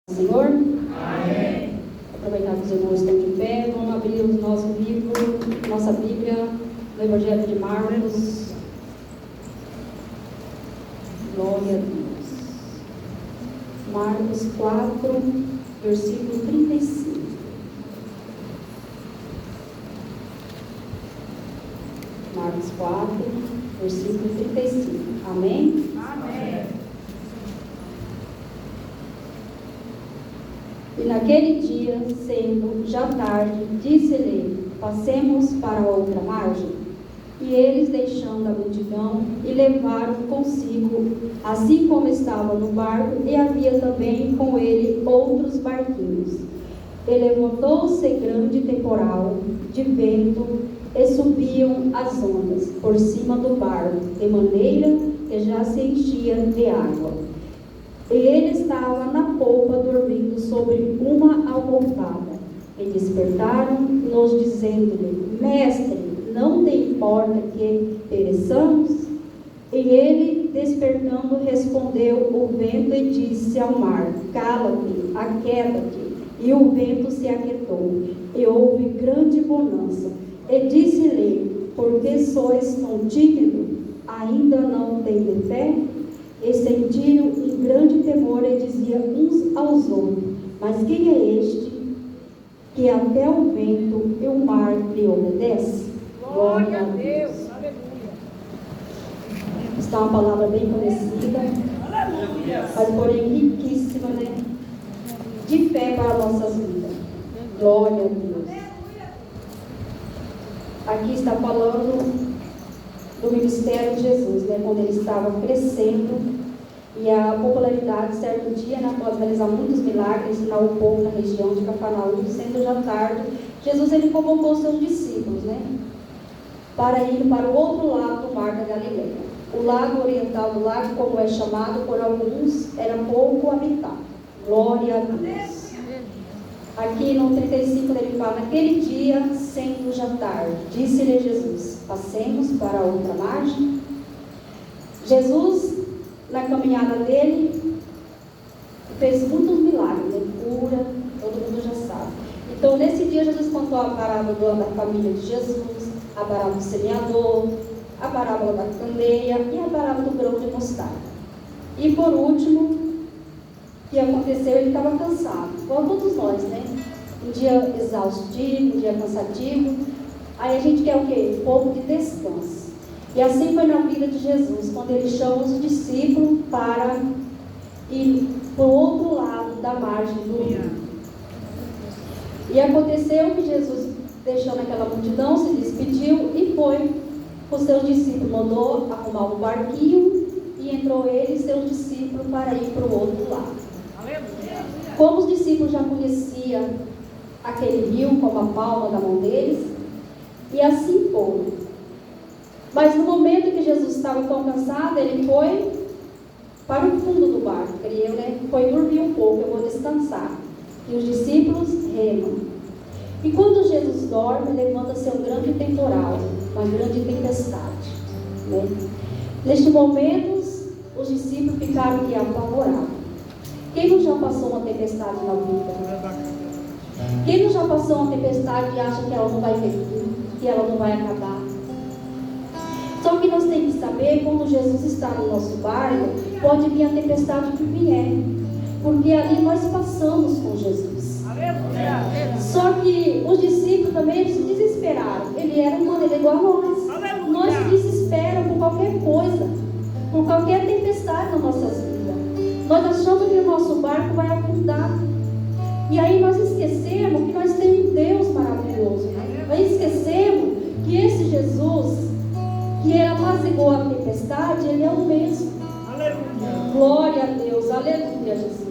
Senhor? Amém. Aproveitar que os irmãos estão de pé, vamos abrir o nosso livro, nossa Bíblia, no Evangelho de Marcos. Glória a Deus. Marcos 4, versículo 35. Marcos 4, versículo 35. Amém? Amém. E naquele dia, sendo já tarde, disse-lhe: passemos para a outra margem. E eles, deixando a multidão, e levaram consigo, assim como estava no barco, e havia também com ele outros barquinhos. E levantou-se grande temporal de vento, e subiam as ondas por cima do barco, de maneira que já se enchia de água. E ele estava na polpa, dormindo sobre uma almofada. E despertaram-nos, dizendo-lhe: Mestre, não te importa que pereçamos? E ele, despertando, respondeu o vento e disse ao mar: Cala-te, aquieta-te. E o vento se aquietou, e houve grande bonança. E disse-lhe: Por que sois tão tímido? Ainda não tendes fé? E sentiram em grande temor e diziam uns aos outros: Mas quem é este que até o vento e o mar lhe obedece? Glória a Deus. Aleluia. Está uma palavra bem conhecida, Aleluia. mas porém riquíssima, né? De fé para nossas vidas. Glória a Deus. Aqui está falando do ministério de Jesus, né? Quando ele estava crescendo e a popularidade, certo dia, né, após realizar muitos milagres, ensinar o povo na região de Cafarnaum, sendo já tarde, Jesus ele convocou seus discípulos, né, para ir para o outro lado do mar da Galileia. O lado oriental do lago, como é chamado por alguns, era pouco habitado. Glória a Deus. Aqui no 35 ele fala: naquele dia, sendo já tarde, disse-lhe Jesus: passemos para a outra margem. Jesus, na caminhada dele, fez muitos milagres, né? Cura, todo mundo já sabe. Então, nesse dia, Jesus contou a parábola da família de Jesus, a parábola do semeador, a parábola da candeia e a parábola do grão de mostarda. E por último, o que aconteceu? Ele estava cansado, igual todos nós, né? Um dia exaustivo, um dia cansativo. Aí a gente quer o quê? Um pouco de descanso. E assim foi na vida de Jesus, quando ele chama os discípulos para ir para o outro lado da margem do rio. E aconteceu que Jesus, deixando aquela multidão, se despediu e foi com seus discípulos, mandou arrumar um barquinho e entrou ele e seus discípulos para ir para o outro lado. Aleluia. Como os discípulos já conheciam aquele rio como a palma da mão deles, e assim foram. Mas no momento que Jesus estava tão cansado, ele foi para o fundo do barco, creio, né? Foi dormir um pouco, eu vou descansar. E os discípulos remam. E quando Jesus dorme, levanta-se um grande temporal, uma grande tempestade, né? Neste momento, os discípulos ficaram aqui apavorados. Quem não já passou uma tempestade na vida? Quem não já passou uma tempestade e acha que ela não vai ter fim, que ela não vai acabar? Só que nós temos que saber, quando Jesus está no nosso barco, pode vir a tempestade que vier, porque ali nós passamos com Jesus. Aleluia. Só que os discípulos também eles se desesperaram. Ele era humano, ele é igual a nós. Aleluia. Nós se desesperamos por qualquer coisa, por qualquer tempestade nas nossas vidas. Nós achamos que o nosso barco vai afundar. E aí nós esquecemos que nós temos um Deus maravilhoso. Nós esquecemos que esse Jesus, que ele apaziguou a tempestade, ele é o mesmo. Aleluia. Glória a Deus, aleluia, Jesus.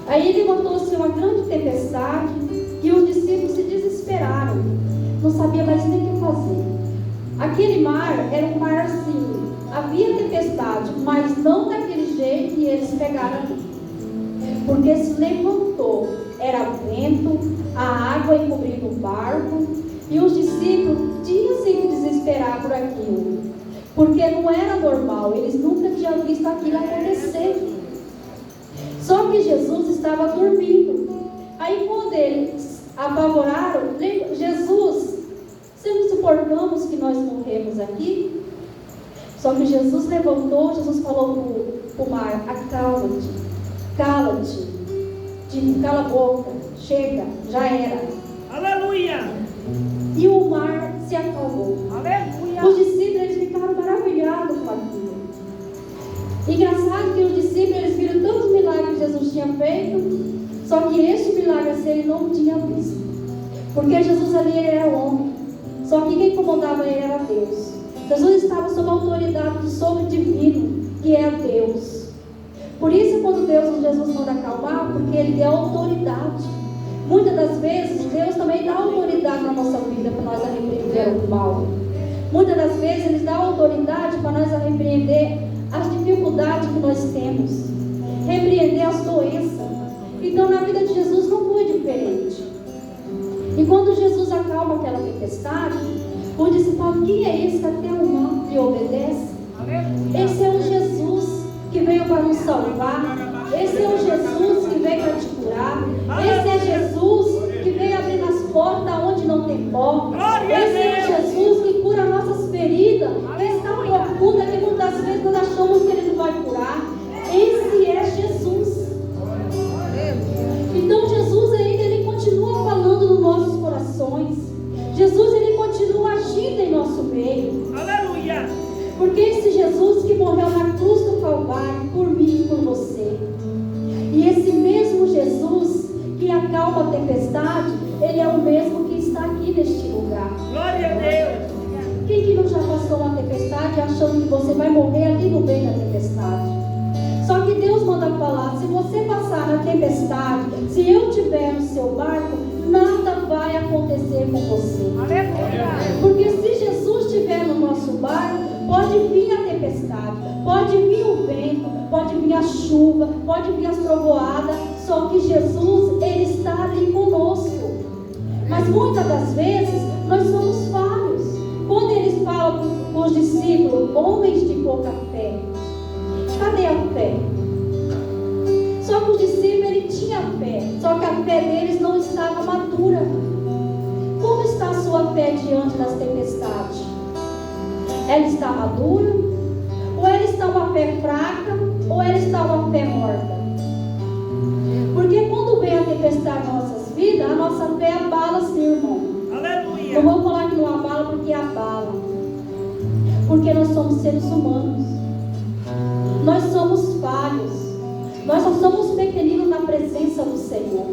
Aí levantou-se uma grande tempestade e os discípulos se desesperaram. Não sabiam mais nem o que fazer. Aquele mar era um mar assim, havia tempestade, mas não daquele jeito que eles pegaram ali. Porque se levantou, era vento, a água encobrindo o barco, e os discípulos tinham se desesperar por aquilo, porque não era normal, eles nunca tinham visto aquilo acontecer. Só que Jesus estava dormindo. Aí quando eles apavoraram, Jesus, se nos suportamos que nós morremos aqui. Só que Jesus levantou, Jesus falou para o mar: acalma-te, cala-te, cala a boca, chega, já era. Aleluia. E o mar se acalmou. Aleluia. Os discípulos eles ficaram maravilhados com aquilo. Engraçado que os discípulos eles viram tantos milagres que Jesus tinha feito, só que este milagre assim, ele não tinha visto. Porque Jesus ali ele era homem, só que quem comandava ele era Deus. Jesus estava sob a autoridade do sopro divino, que é Deus. Por isso, quando Jesus manda acalmar, porque ele deu autoridade. Muitas das vezes, Deus também dá autoridade na nossa vida para nós repreender o mal. Muitas das vezes, Ele dá autoridade para nós repreender as dificuldades que nós temos, repreender as doenças. Então, na vida de Jesus não foi diferente. E quando Jesus acalma aquela tempestade, o discípulo fala: quem é esse que até o mar lhe obedece? Esse é o Jesus que veio para nos salvar. Esse é o Jesus que veio para te curar. Esse é Jesus que veio abrir as portas onde não tem porta. Esse é o Jesus que cura nossas feridas, que está profunda, que muitas vezes nós achamos que Ele não vai curar. Esse é Jesus. Então Jesus ainda Ele continua falando nos nossos corações. Jesus Ele continua agindo em nosso meio. Aleluia. Porque esse Jesus que morreu na cruz do Calvário por mim e por você, e esse mesmo Jesus que acalma a tempestade, Ele é o mesmo que está aqui neste lugar. Glória a Deus. Quem que não já passou uma tempestade achando que você vai morrer ali no meio da tempestade? Só que Deus manda falar: se você passar na tempestade, se eu estiver no seu barco, nada vai acontecer com você. Aleluia. Porque se Jesus estiver no nosso barco, pode vir a tempestade, pode vir o vento, pode vir a chuva, pode vir as trovoadas, só que Jesus, Ele está ali conosco. Mas muitas das vezes, nós somos falhos. Quando eles falam com os discípulos, homens de pouca fé, cadê a fé? Só que os discípulos, ele tinha fé, só que a fé deles não estava madura. Como está a sua fé diante das tempestades? Ela está madura? Ou ela está uma fé fraca? Ou ela está uma fé morta? Porque quando vem a tempestade nas nossas vidas, a nossa fé abala, sim, irmão. Aleluia. Não vou falar que não abala, porque abala. Porque nós somos seres humanos. Nós somos falhos. Nós só somos pequeninos na presença do Senhor.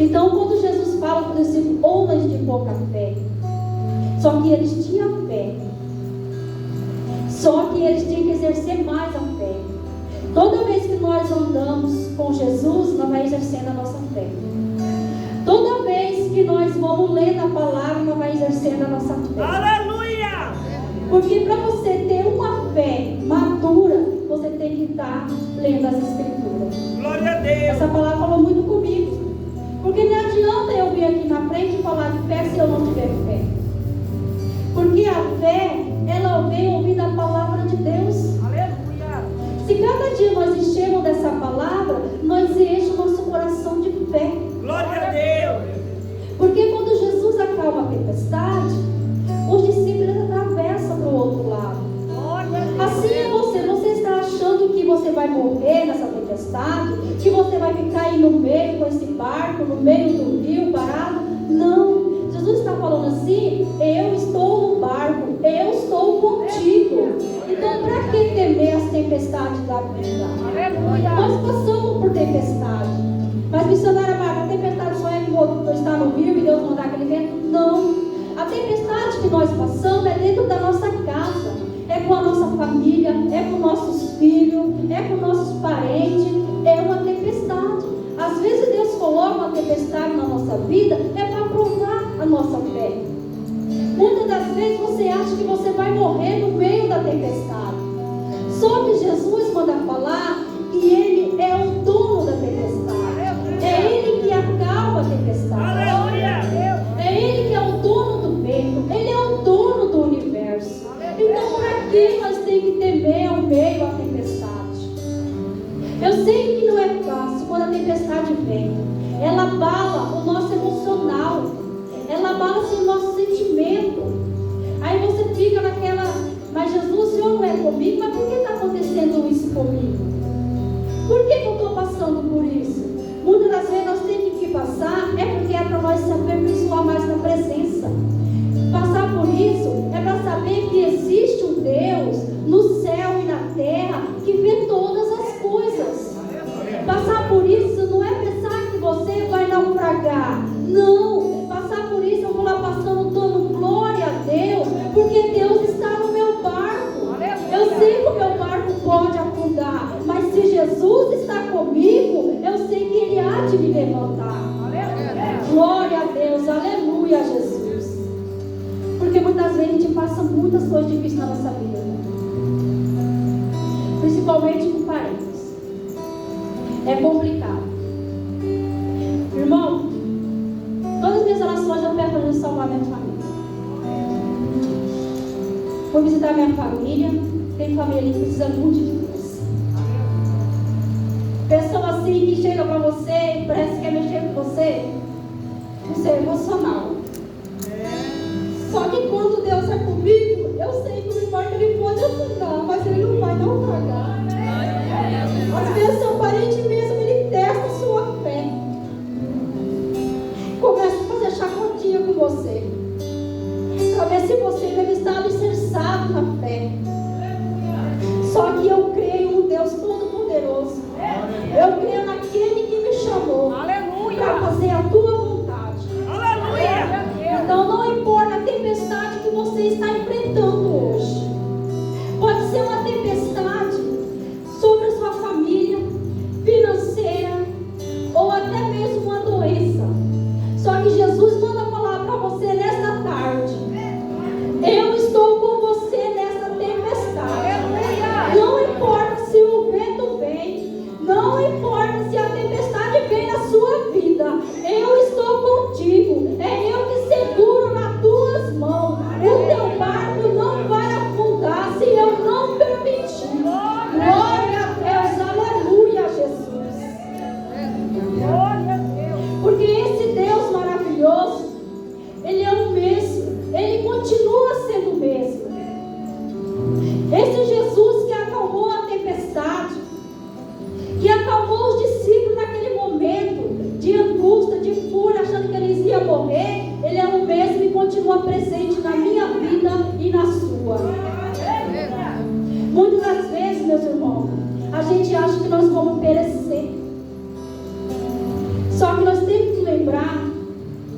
Então, quando Jesus fala para os discípulos, homens de pouca fé, só que eles tinham fé. Só que eles tinham que exercer mais a fé. Toda vez que nós andamos com Jesus, nós vamos exercendo a nossa fé. Toda vez que nós vamos lendo a palavra, nós vamos exercendo a nossa fé. Aleluia. Porque para você ter uma fé madura, você tem que estar lendo as Escrituras. Glória a Deus. Essa palavra falou muito comigo. Porque não adianta eu vir aqui na frente e falar de fé se eu não tiver fé. Porque a fé, ela vem ouvindo a palavra de Deus. Aleluia. Se cada dia nós enchermos dessa palavra, nós enchemos o nosso coração de fé. Glória a Deus. Porque quando Jesus acalma a tempestade, os discípulos atravessam para o outro lado. Assim é você está achando que você vai morrer nessa tempestade, que você vai ficar aí no meio com esse barco, no meio do rio, parado? Não. Jesus está falando assim: eu estou no barco, eu estou contigo. Então, para que temer as tempestades da vida? Aleluia. Nós passamos por tempestade. Mas, missionária Marta, a tempestade só é que está no rio e Deus mandar aquele vento? Não. A tempestade que nós passamos é dentro da nossa casa, é com a nossa família, é com nossos filhos, é com nossos parentes. É uma tempestade. Às vezes Deus coloca uma tempestade na nossa vida, é para provar a nossa fé. Muitas das vezes você acha que você vai morrer no meio da tempestade. Só que Jesus manda falar que Ele é o dono da tempestade. É Ele que acalma a tempestade. Aleluia. É Ele que é o dono do vento. Ele é o dono do universo. Então, para que nós temos que temer ao meio da tempestade? Eu sei que não tempestade vem, ela abala o nosso emocional, ela abala assim, o nosso sentimento. Aí você fica naquela, mas Jesus, o Senhor não é comigo, mas por que está acontecendo isso comigo? Por que eu estou passando por isso? Muitas das vezes nós temos que passar, é porque é para nós se aperfeiçoar mais na presença. Passar por isso é para saber que existe um Deus no céu e na terra que vê todas as coisas. Passar por isso não é pensar que você vai naufragar. Não, passar por isso eu vou lá passando dando glória a Deus, porque Deus está no meu barco. Eu sei que o meu barco pode afundar, mas se Jesus está comigo, eu sei que Ele há de me levantar. Glória a Deus, aleluia a Jesus. Porque muitas vezes a gente passa muitas coisas difíceis na nossa vida, principalmente com parentes. É complicado. Irmão, todas as minhas relações eu peço para Deus salvar minha família. Vou visitar minha família. Tem família que precisa muito de Deus. Pessoa assim que chega para você e parece que quer mexer com você, no seu emocional. Só que quando Deus é comigo, eu sei que o barco ele pode afundar, mas ele não vai naufragar. Às vezes seu parente mesmo, ele testa a sua fé. Começa a fazer chacotinha com você, para ver se você deve estar alicerçado na fé. Só que eu creio em um Deus todo-poderoso. Eu creio naquele que me chamou para fazer a tua vontade. Então não importa a tempestade que você está enfrentando hoje. Pode ser uma tempestade sobre a sua família, financeira, ou até mesmo uma doença. Só que Jesus manda falar para você nesta tarde: eu estou com você nessa tempestade. Não importa se o vento vem, não importa se a tempestade vem na sua vida, eu estou contigo. É eu que seguro nas tuas mãos. O teu barco não vai afundar se eu não permitir. Glória a Deus, aleluia, Jesus. Porque esse Deus maravilhoso, Ele é o mesmo, Ele continua sendo o mesmo. Esse Jesus que acalmou a tempestade, que acalmou os discípulos naquele momento de angústia, de fúria, achando que eles iam morrer, Ele é o mesmo e continua presente na minha vida e na sua. Muitas das vezes, meus irmãos, a gente acha que nós vamos perecer. Só que nós temos que lembrar: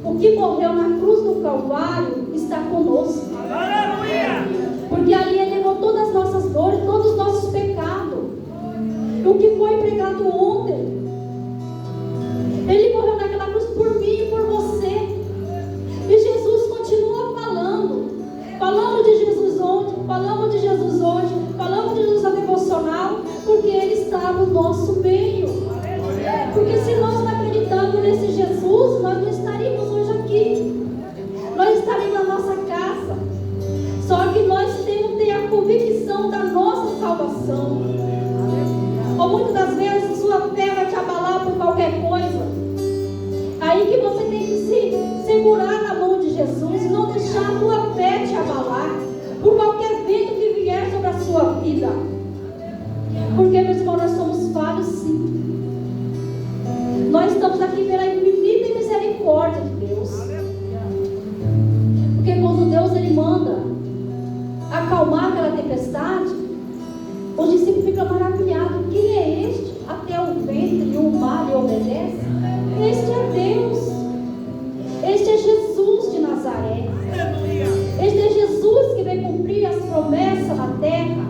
o que morreu na cruz do Calvário está conosco. Porque ali Ele levou todas as nossas dores, todos os nossos pecados. O que foi pregado ontem, Ele morreu naquela cruz por mim e por você. E Jesus continua falando de Jesus ontem, falamos de Jesus hoje, falamos de Jesus na devocional, porque Ele está no nosso meio. Porque se nós não acreditamos nesse Jesus, nós não estaríamos hoje aqui. Nós estaríamos na nossa casa. Só que nós temos que ter a convicção da nossa salvação. Ou muitas das vezes sua fé vai te abalar por qualquer coisa. Aí que você tem que se segurar na mão de Jesus e não deixar a tua fé te abalar por qualquer vento que vier sobre a sua vida. Porque, meus irmãos, nós somos falhos, sim. Nós estamos aqui pela infinita misericórdia de Deus. Porque quando Deus Ele manda acalmar aquela tempestade, os discípulos ficam maravilhados. Quem é este? Até o vento e o mar lhe obedece. Este é Deus. Este é Jesus de Nazaré. Este é Jesus que veio cumprir as promessas na terra.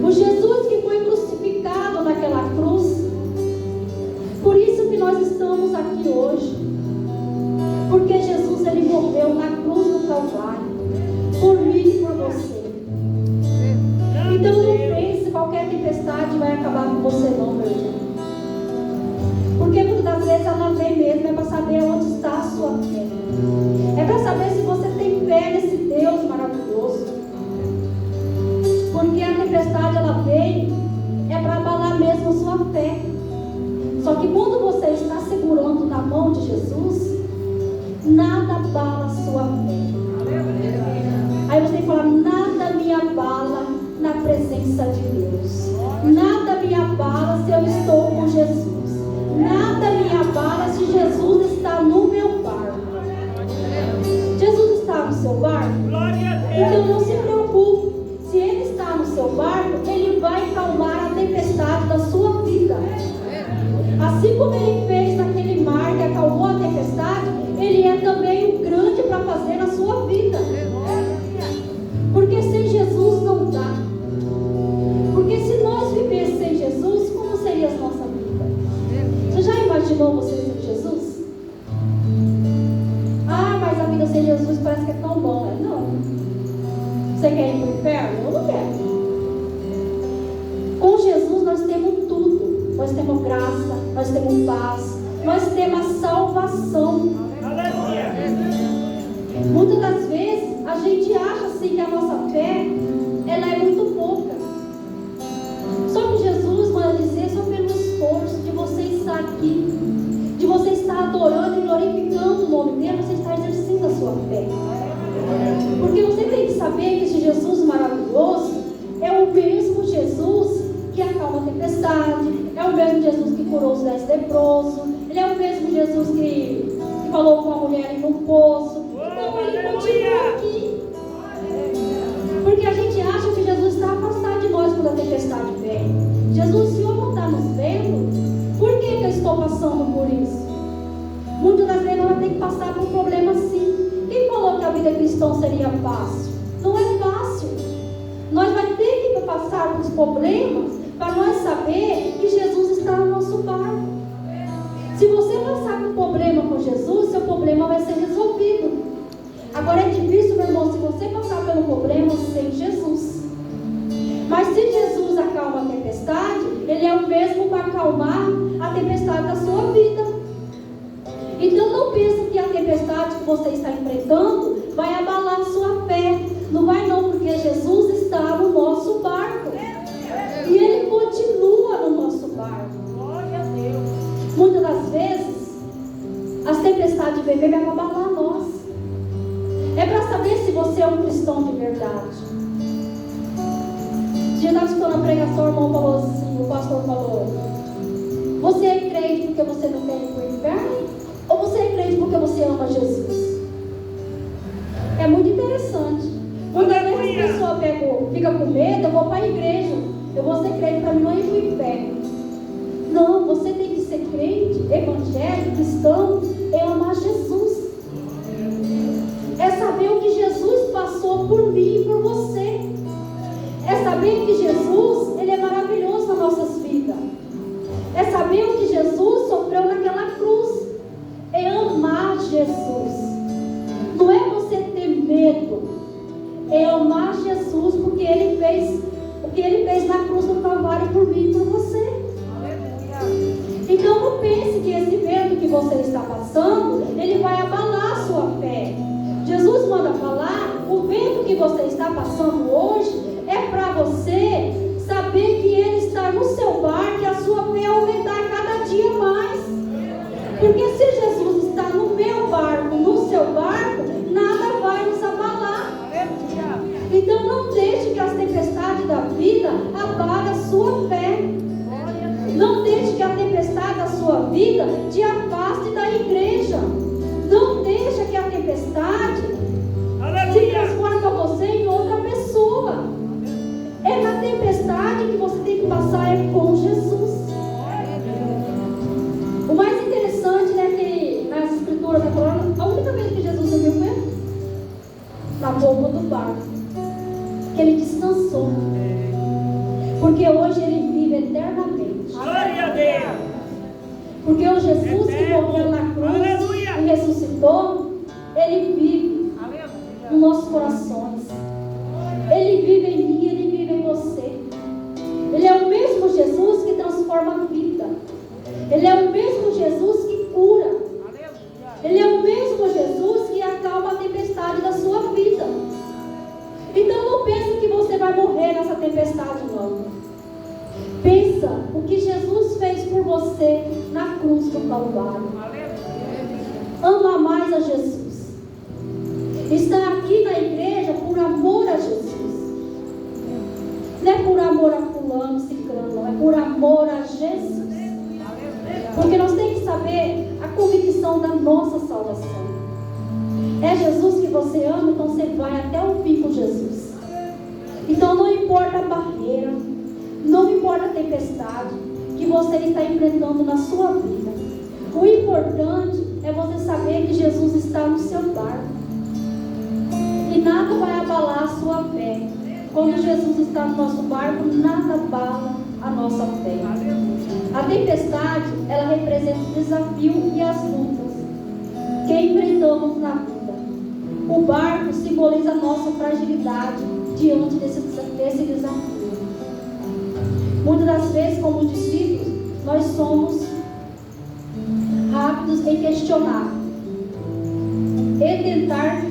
O Jesus que foi crucificado naquela cruz. Por isso que nós estamos aqui hoje. Porque Jesus Ele morreu na cruz do Calvário por mim e por você. Então não pense que qualquer tempestade vai acabar com você não, meu irmão. Porque muitas das vezes ela vem mesmo, é para saber onde está a sua fé. É para saber se você tem fé nesse Deus maravilhoso. Porque a tempestade ela vem, é para abalar mesmo a sua fé. Só que que quando você está segurando na mão de Jesus, nada abala a sua fé. Aí você tem que falar: nada me abala na presença de Deus. Nada me abala se eu estou com Jesus. Nada me abala se Jesus está no meu barco. Jesus está no seu barco? Então não se preocupe. Se Ele está no seu barco, Ele vai acalmar a tempestade da sua vida. Assim como Ele fez naquele mar que acalmou a tempestade, Ele é também o grande para fazer na sua vida. Porque sem Jesus não dá. Porque se nós vivêssemos sem Jesus, como seria a nossa vida? Você já imaginou você sem Jesus? Ah, mas a vida sem Jesus parece que é tão bom, né? Não. Você quer ir para o inferno? Eu não quero. Com Jesus nós temos tudo. Nós temos graça, nós temos paz, nós temos a salvação. Muitas das vezes a gente acha assim que a nossa fé ela é muito pouca. Só que Jesus manda dizer, só pelo esforço de você estar aqui, de você estar adorando e glorificando o nome dele, você está exercendo a sua fé. Porque você tem que saber que esse Jesus maravilhoso é o mesmo Jesus que acalma a tempestade, é o mesmo Jesus que curou os 10 leprosos, ele é o mesmo Jesus que falou com a mulher em um poço. Então ele continua aqui. Porque a gente acha que Jesus está afastado de nós quando a tempestade vem. Jesus, o Senhor não está nos vendo? Por que eu estou passando por isso? Muitas das vezes nós vamos ter que passar por um problema assim. Quem falou que a vida cristã seria fácil? Não é fácil. Nós vamos ter que passar por problemas para nós saber que Jesus está no nosso barco. Se você passar por um problema com Jesus, seu problema vai ser resolvido. Agora é difícil, meu irmão, se você passar pelo problema sem Jesus. Mas se Jesus acalma a tempestade, Ele é o mesmo para acalmar a tempestade da sua vida. Então não pense que a tempestade que você está enfrentando vai abalar a sua fé. Não vai não, porque Jesus está no nosso barco. E Ele continua no nosso barco. Glória a Deus. Muitas das vezes, as tempestades vêm para abalar nós. É para saber se você é um cristão de verdade. Um dia nós estamos na pregação, o irmão falou assim, o pastor falou: você é crente porque você não quer ir para o inferno? Ou você é crente porque você ama Jesus? É muito interessante. Muitas vezes a pessoa fica com medo, eu vou para a igreja, eu vou ser crente para mim não ir para o inferno. Não, você tem que ser crente, evangélico, cristão, é amar Jesus. É saber o que Jesus passou por mim e por você. É saber que Jesus, Ele é maravilhoso nas nossas vidas. É saber o que Jesus sofreu naquela cruz. É amar Jesus. Não é você ter medo. É amar Jesus porque Ele fez o que Ele fez na cruz do Calvário por mim e por você. Então não pense que esse medo que você está passando, ele vai abalar a sua fé. Jesus manda falar, o vento que você está passando hoje é para você saber que Ele está no seu barco e a sua fé aumentar cada dia mais. Porque se Jesus está no meu barco, no seu barco, nada vai nos abalar. Então não deixe que as tempestades da vida abalem a sua fé. Não deixe que a tempestade da sua vida te afaste da igreja. Não deixe que a tempestade se transforme você em outra pessoa. É na tempestade que você tem que passar é com Jesus. O mais interessante é que nas escrituras da palavra, a única vez que Jesus subiu foi na polpa do barco, que Ele descansou. Porque hoje Ele vive eternamente. Glória a Deus. Porque o Jesus que morreu na cruz e ressuscitou, Ele vive nos nossos corações. Ele vive em mim, Ele vive em você. Ele é o mesmo Jesus que transforma a vida. Ele é o mesmo Jesus que cura. Ele é o mesmo Jesus que acalma a tempestade da sua vida. Então não pense que você vai morrer nessa tempestade, não. Pensa o que Jesus fez por você na cruz do Calvário. Ama mais a Jesus. Está aqui na igreja por amor a Jesus. Não é por amor a fulano, ciclano, não. É por amor a Jesus. Porque nós temos que saber a convicção da nossa salvação. É Jesus que você ama, então você vai até o fim com Jesus. Então não importa a barreira, não importa a tempestade que você está enfrentando na sua vida. O importante é você saber que Jesus está no seu barco. E nada vai abalar a sua fé. Quando Jesus está no nosso barco, nada abala a nossa fé. A tempestade, ela representa o desafio e as lutas que enfrentamos na vida. O barco simboliza a nossa fragilidade diante desse desafio. Muitas das vezes, como discípulos, nós somos rápidos em questionar e tentar.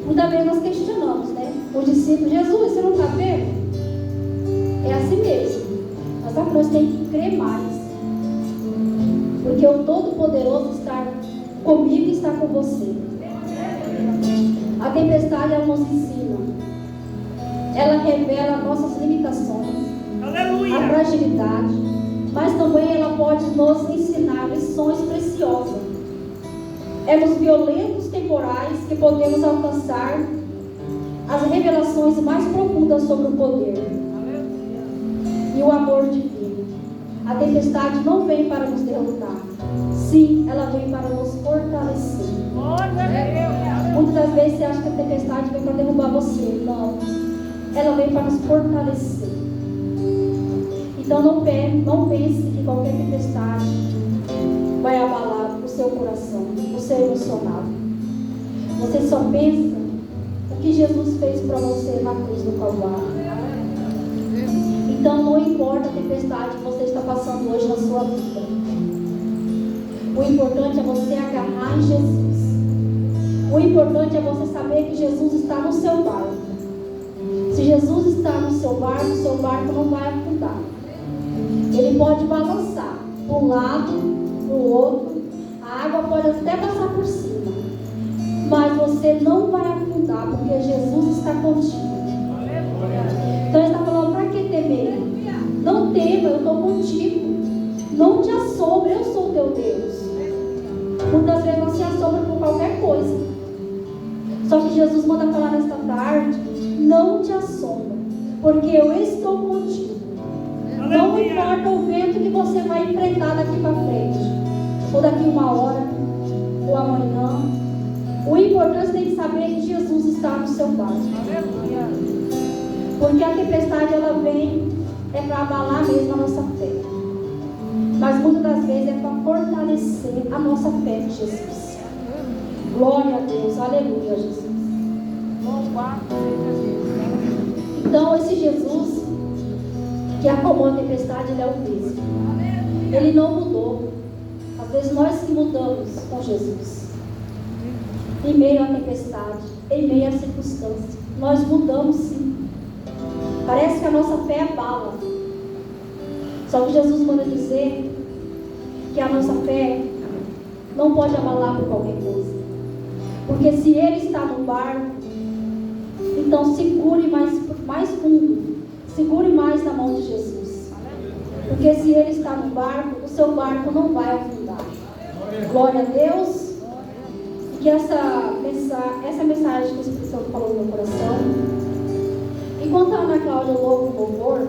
Muitas vezes nós questionamos, né? Os discípulos, Jesus, você não está vendo? É assim mesmo. Mas só que nós temos que crer mais. Porque o Todo-Poderoso está comigo e está com você. A tempestade, ela nos ensina. Ela revela nossas limitações. Aleluia. A fragilidade. Mas também ela pode nos ensinar lições preciosas. É nos violentos temporais que podemos alcançar as revelações mais profundas sobre o poder e o amor divino. A tempestade não vem para nos derrotar. Sim, ela vem para nos fortalecer. Muitas das vezes você acha que a tempestade vem para derrubar você. Não. Ela vem para nos fortalecer. Então não pense que qualquer tempestade vai abalar o seu coração, o seu emocional. Você só pensa o que Jesus fez para você na cruz do Calvário. Então não importa a tempestade que você está passando hoje na sua vida. O importante é você agarrar em Jesus. O importante é você saber que Jesus está no seu barco. Se Jesus está no seu barco não vai afundar. Ele pode balançar para um lado, para o outro. A água pode até passar por cima. Mas você não vai afundar, porque Jesus está contigo. Então ele está falando, para que temer? Não tema, eu estou contigo. Não te assombra, eu sou teu Deus. Muitas vezes não se assombra por qualquer coisa. Só que Jesus manda falar nesta tarde, não te assombra, porque eu estou contigo. Não importa o vento que você vai enfrentar daqui para frente, ou daqui uma hora, ou amanhã. O importante tem que saber que Jesus está no seu barco. Porque a tempestade, ela vem para abalar mesmo a nossa fé. Mas muitas das vezes é para fortalecer a nossa fé em Jesus. Glória a Deus, aleluia, Jesus. Então esse Jesus que acalmou a tempestade, ele é o mesmo. Ele não mudou. Às vezes nós que mudamos com Jesus. Em meio à tempestade, em meio à circunstância, nós mudamos sim. Parece que a nossa fé abala. Só que Jesus manda dizer que a nossa fé não pode abalar por qualquer coisa. Porque se Ele está no barco, então segure mais fundo. Segure mais na mão de Jesus. Porque se Ele está no barco, o seu barco não vai afundar. Glória a Deus. E que essa mensagem que o Espírito Santo falou no meu coração. Enquanto a Ana Cláudia louva o louvor,